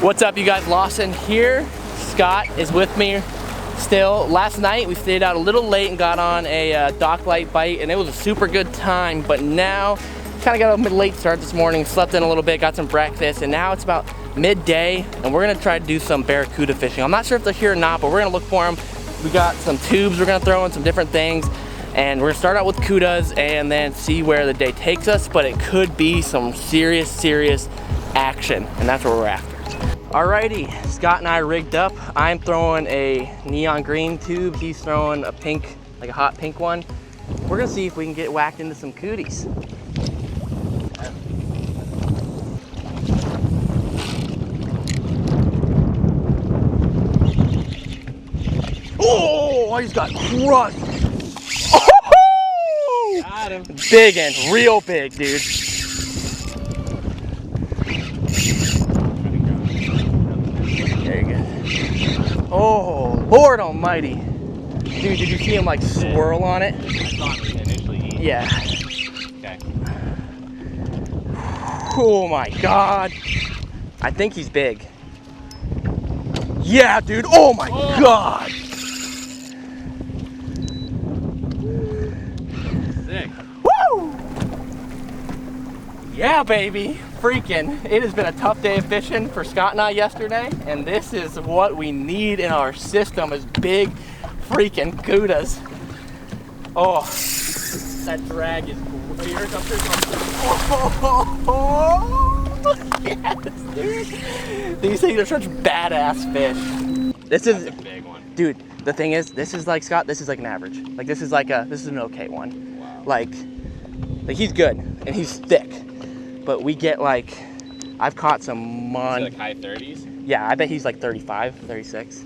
What's up, you guys? Lawson here. Scott is with me still. Last night we stayed out a little late and got on a dock light bite, and it was a super good time. But now, kind of got a late start this morning, slept in a little bit, got some breakfast, and now it's about midday, and we're gonna try to do some barracuda fishing. I'm not sure if they're here or not, but we're gonna look for them. We got some tubes we're gonna throw in, some different things, and we're gonna start out with cudas and then see where the day takes us. But it could be some serious action, and that's what we're after. Alrighty, Scott and I are rigged up. I'm throwing a neon green tube. He's throwing a pink, like a hot pink one. We're gonna see if we can get whacked into some cooties. Oh, I just got crushed. Oh, got him. Big and real big, dude. Oh, Lord almighty. Dude, did you see him like swirl on it? Yeah. Okay. Oh my God. I think he's big. Yeah, dude. Oh my God. Sick. Woo! Yeah, baby. Freaking, it has been a tough day of fishing for Scott and I yesterday, and this is what we need in our system, is big freaking cudas. Oh, that drag is cool. Here it comes, here it comes. Oh, yes, dude. These things are such badass fish. This is a big one. Dude, the thing is, this is like, Scott, this is like an average. Like this is an okay one. Wow. Like he's good and he's thick. But we get like, I've caught some like high 30s? Yeah, I bet he's like 35, 36.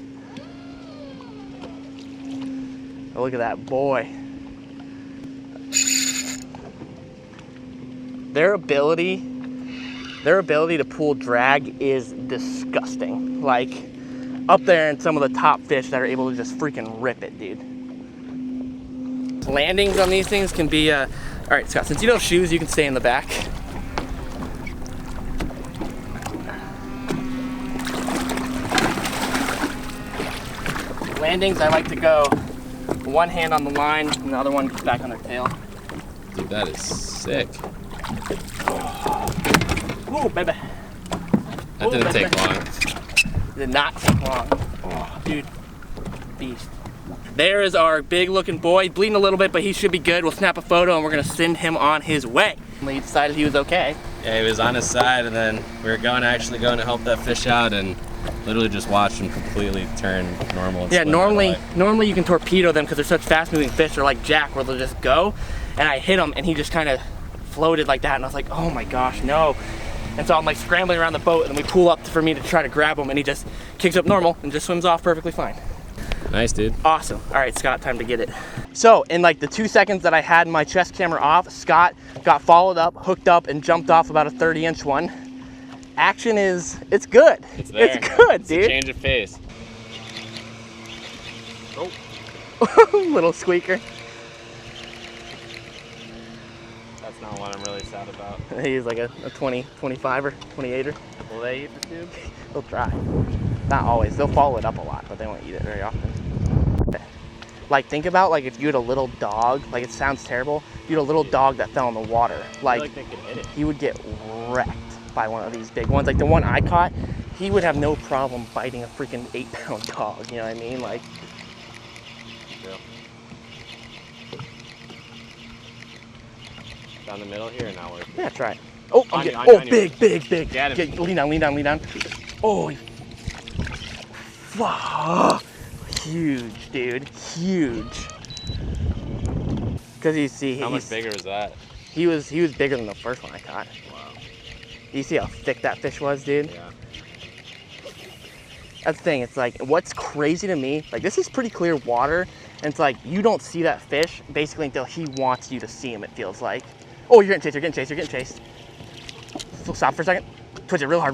Oh, look at that boy. Their ability to pull drag is disgusting. Like, up there in some of the top fish that are able to just freaking rip it, dude. Landings on these things can be, all right, Scott, since you don't have shoes, you can stay in the back. Landings, I like to go one hand on the line and the other one back on their tail. Dude, that is sick. Ooh, baby. That didn't take long. It did not take long. Oh, dude, beast. There is our big looking boy. He's bleeding a little bit, but he should be good. We'll snap a photo and we're gonna send him on his way. He decided he was okay. Yeah, he was on his side, and then we were actually going to help that fish out, and literally just watched him completely turn normal. And yeah, normally you can torpedo them because they're such fast moving fish. They're like Jack, where they'll just go. And I hit him and he just kind of floated like that, and I was like, oh my gosh, no. And so I'm like scrambling around the boat, and then we pull up for me to try to grab him, and he just kicks up normal and just swims off perfectly fine. Nice, dude. Awesome. All right, Scott, time to get it. So in like the 2 seconds that I had my chest camera off, Scott got followed up, hooked up, and jumped off about a 30-inch one. Action is, it's good. It's there. It's good, dude. It's a change of pace. Oh. Little squeaker. That's not what I'm really sad about. He's like a 20, 25er, 28er. Will they eat the tube? They'll try. Not always. They'll follow it up a lot, but they won't eat it very often. Like, think about like if you had a little dog, like it sounds terrible, if you had a little dog that fell in the water, like they could hit it. He would get wrecked by one of these big ones. Like the one I caught, he would have no problem biting a freaking 8-pound dog, you know what I mean? Like, yeah. Down the middle here, now we're... Yeah, try it. Oh, I'm getting, big. Get him. Lean down. Oh, fuck. Huge, dude, huge. Because you see, how much bigger was that? He was bigger than the first one I caught. Wow. You see how thick that fish was, dude? Yeah. That's the thing. It's like, what's crazy to me, like this is pretty clear water, and it's like you don't see that fish basically until he wants you to see him. It feels like. Oh, you're getting chased. So stop for a second. Twitch it real hard.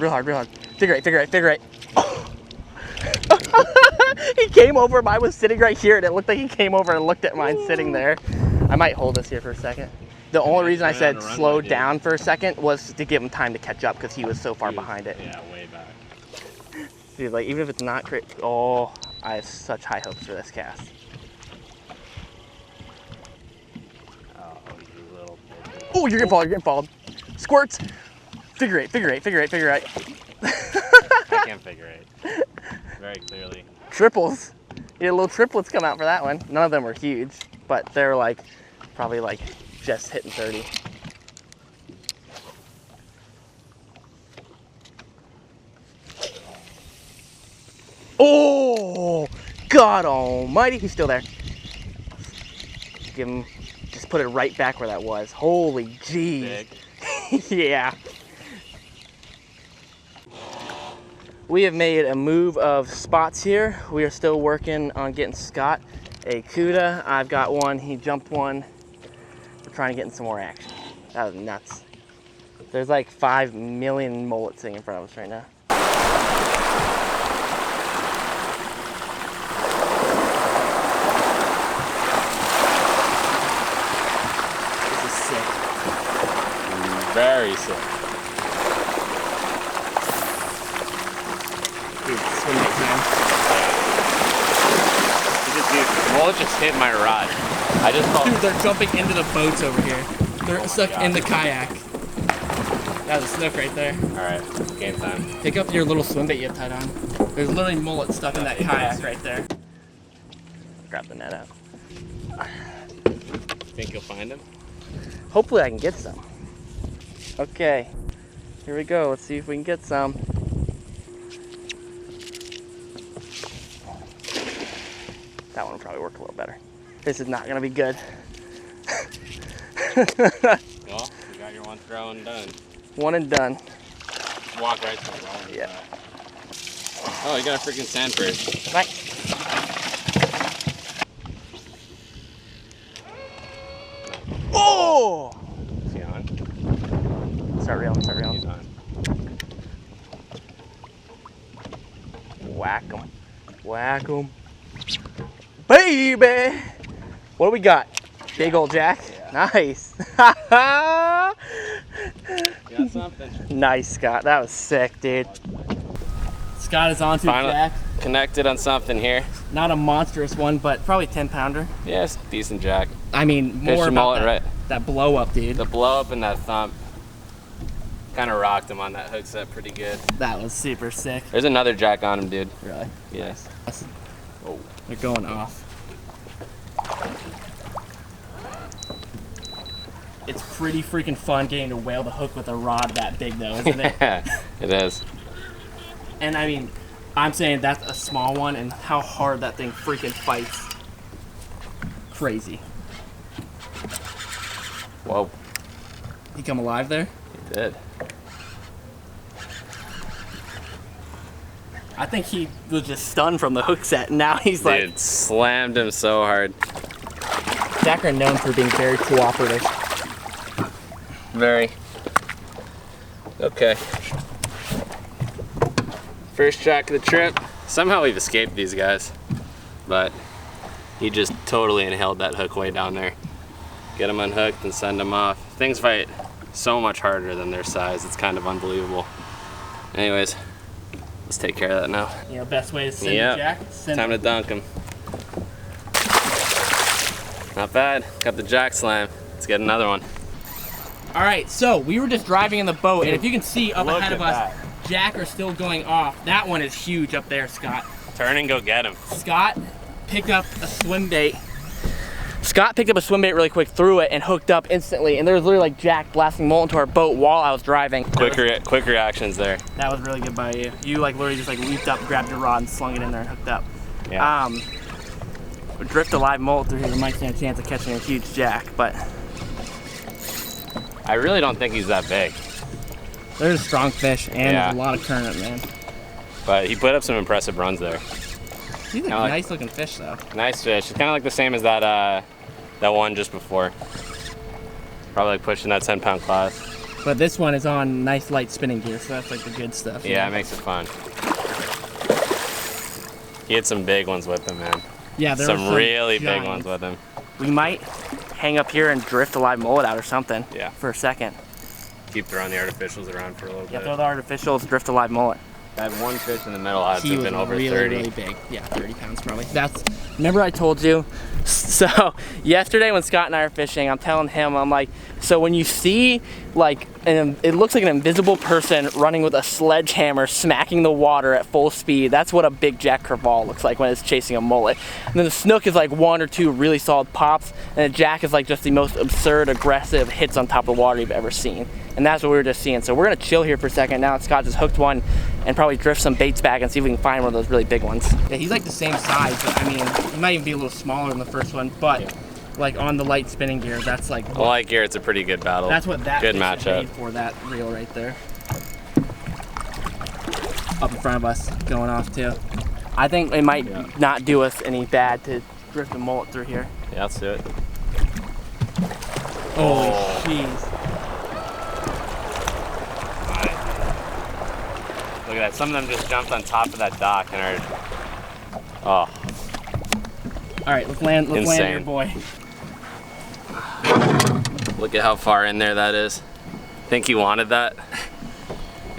Figure eight. Oh. He came over, mine was sitting right here, and it looked like he came over and looked at mine sitting there. I might hold this here for a second. The only reason I said slow down for a second was to give him time to catch up because he was so far behind it. Yeah, way back. Dude, like even if it's not great, oh, I have such high hopes for this cast. Oh, you little bitch. Oh, you're getting followed. Squirts. Figure eight. I can't figure eight. Very clearly. Triples. You had little triplets come out for that one. None of them were huge, but they're like probably like just hitting 30. Oh, God almighty, he's still there. Give him, just put it right back where that was. Holy jeez. Yeah. We have made a move of spots here. We are still working on getting Scott a CUDA. I've got one, he jumped one. We're trying to get in some more action. That was nuts. There's like 5 million mullets sitting in front of us right now. This is sick. Very sick. Dude, swim next time. Dude, mullet just hit my rod. I just felt. Dude, they're jumping into the boats over here. They're stuck in the kayak. That was a snook right there. Alright, game time. Pick up your little swim bait you have tied on. There's literally mullets stuck in that kayak right there. Grab the net out. Think you'll find him? Hopefully I can get some. Okay, here we go. Let's see if we can get some. That one will probably work a little better. This is not gonna be good. Well, you got your one throw and done. One and done. Walk right to the wall. Yeah. Oh, you got a freaking sandfish. Nice. Oh! Is he on? Start reeling, start reeling. He's on. Whack 'em. Whack 'em. Baby! What do we got? Big old jack? Yeah. Nice. Got something. Nice, Scott. That was sick, dude. Scott is onto Finally jack. connected on something here. Not a monstrous one, but probably 10-pounder. Yes, decent jack. I mean, more Fish about mullet, that, right? that blow up, dude. The blow up and that thump kind of rocked him on that hook set pretty good. That was super sick. There's another jack on him, dude. Really? Yes. Oh. They're going off. It's pretty freaking fun getting to whale the hook with a rod that big though, isn't it? Yeah, it is. And I mean, I'm saying that's a small one and how hard that thing freaking fights. Crazy. Whoa. He come alive there? He did. I think he was just stunned from the hook set and now he's Dude, like... slammed him so hard. Jack are known for being very cooperative. Very. Okay. First jack of the trip. Somehow we've escaped these guys, but he just totally inhaled that hook way down there. Get them unhooked and send them off. Things fight so much harder than their size. It's kind of unbelievable. Anyways, let's take care of that now. You know, best way to send Yep. a jack? Send Time to dunk him. Not bad. Got the jack slam. Let's get another one. All right, so we were just driving in the boat, and if you can see up Look ahead of at us, jack are still going off. That one is huge up there, Scott. Turn and go get him. Scott picked up a swim bait. Scott picked up a swim bait really quick, threw it, and hooked up instantly. And there was literally like jack blasting mullet into our boat while I was driving. Quick reactions there. That was really good by you. You like literally just like leaped up, grabbed your rod, and slung it in there and hooked up. Yeah. Drift a live mullet through here, you might stand a chance of catching a huge jack, but I really don't think he's that big. there's a strong fish and Yeah. a lot of current, man. But he put up some impressive runs there. These are like- nice looking fish though. Nice fish. It's kind of like the same as that that one just before. Probably like pushing that 10-pound class. But this one is on nice light spinning gear, so that's like the good stuff. Yeah, it makes it fun. He had some big ones with him, man. Yeah, there were Some really big giants. ones with him. We might hang up here and drift a live mullet out or something. Yeah. For a second. Keep throwing the artificials around for a little Yeah, bit. throw the artificials, drift a live mullet. That one fish in the middle had to He have was been over really, 30. really big. Yeah, 30 pounds probably. Remember I told you? So yesterday when Scott and I are fishing, I'm telling him, I'm like, so when you see like, it looks like an invisible person running with a sledgehammer smacking the water at full speed, that's what a big jack crevalle looks like when it's chasing a mullet. And then the snook is like 1 or 2 really solid pops, and the jack is like just the most absurd, aggressive hits on top of the water you've ever seen. And that's what we were just seeing. So we're gonna chill here for a second. Now Scott just hooked one and probably drift some baits back and see if we can find one of those really big ones. Yeah, he's like the same size, but I mean, he might even be a little smaller than the first one, but yeah, like on the light spinning gear, that's like... The light gear, it's a pretty good battle. That's what that good fish is matchup made for, that reel right there. Up in front of us, going off too. I think it might not do us any bad to drift a mullet through here. Yeah, let's do it. Holy jeez. Look at that. Some of them just jumped on top of that dock and are... Oh. All right, let's land here, boy. Look at how far in there that is. Think he wanted that?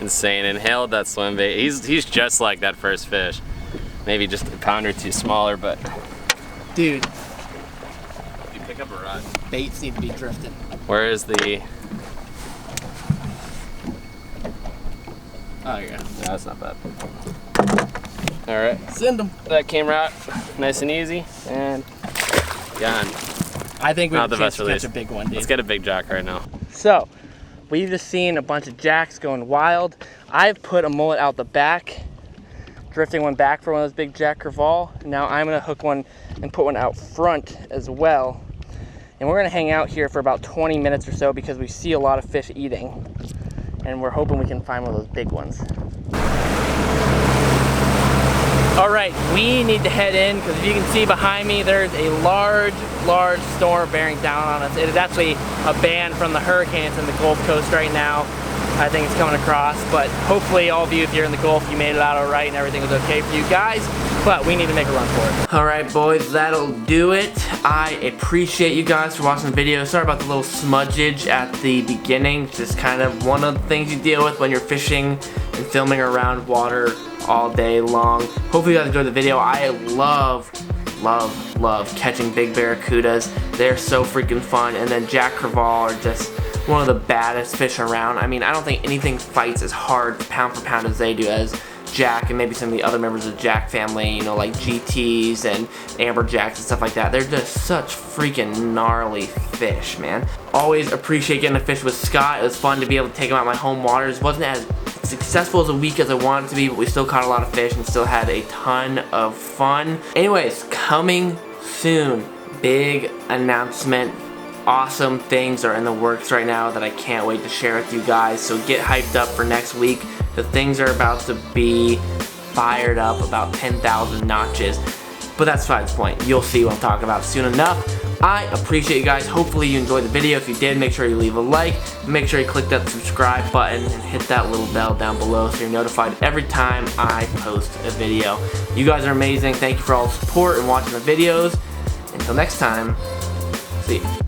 Insane. Inhaled that swim bait. He's just like that first fish. Maybe just a pound or two smaller, but... Dude. You pick up a rod. Baits need to be drifted. Where is the... Oh, yeah. Yeah, that's not bad. All right. Send them. That came out nice and easy, and gone. I think we have Not a the chance best to release. catch a big one, dude. Let's get a big jack right now. So, we've just seen a bunch of jacks going wild. I've put a mullet out the back, drifting one back for one of those big jack crevalle. Now I'm gonna hook one and put one out front as well. And we're gonna hang out here for about 20 minutes or so because we see a lot of fish eating. And we're hoping we can find one of those big ones. All right, we need to head in because if you can see behind me, there's a large storm bearing down on us. It is actually a band from the hurricanes in the Gulf Coast right now. I think it's coming across, but hopefully all of you, if you're in the Gulf, you made it out all right and everything was okay for you guys, but we need to make a run for it. All right, boys, that'll do it. I appreciate you guys for watching the video. Sorry about the little smudgage at the beginning. Just kind of one of the things you deal with when you're fishing and filming around water all day long. Hopefully you guys enjoyed the video. I love catching big barracudas. They're so freaking fun, and then jack crevalle are just one of the baddest fish around. I mean, I don't think anything fights as hard pound for pound as they do as jack and maybe some of the other members of the jack family, you know, like GTs and amberjacks and stuff like that. They're just such freaking gnarly fish, man. Always appreciate getting to fish with Scott. It was fun to be able to take him out my home waters. Wasn't as successful as a week as I wanted it to be, but we still caught a lot of fish and still had a ton of fun. Anyways, coming soon, big announcement. Awesome things are in the works right now that I can't wait to share with you guys, so get hyped up for next week. The things are about to be fired up about 10,000 notches, but that's besides the point. You'll see what I'm talking about soon enough. I appreciate you guys. Hopefully you enjoyed the video. If you did, make sure you leave a like. Make sure you click that subscribe button and hit that little bell down below so you're notified every time I post a video. You guys are amazing. Thank you for all the support and watching the videos. Until next time, see you.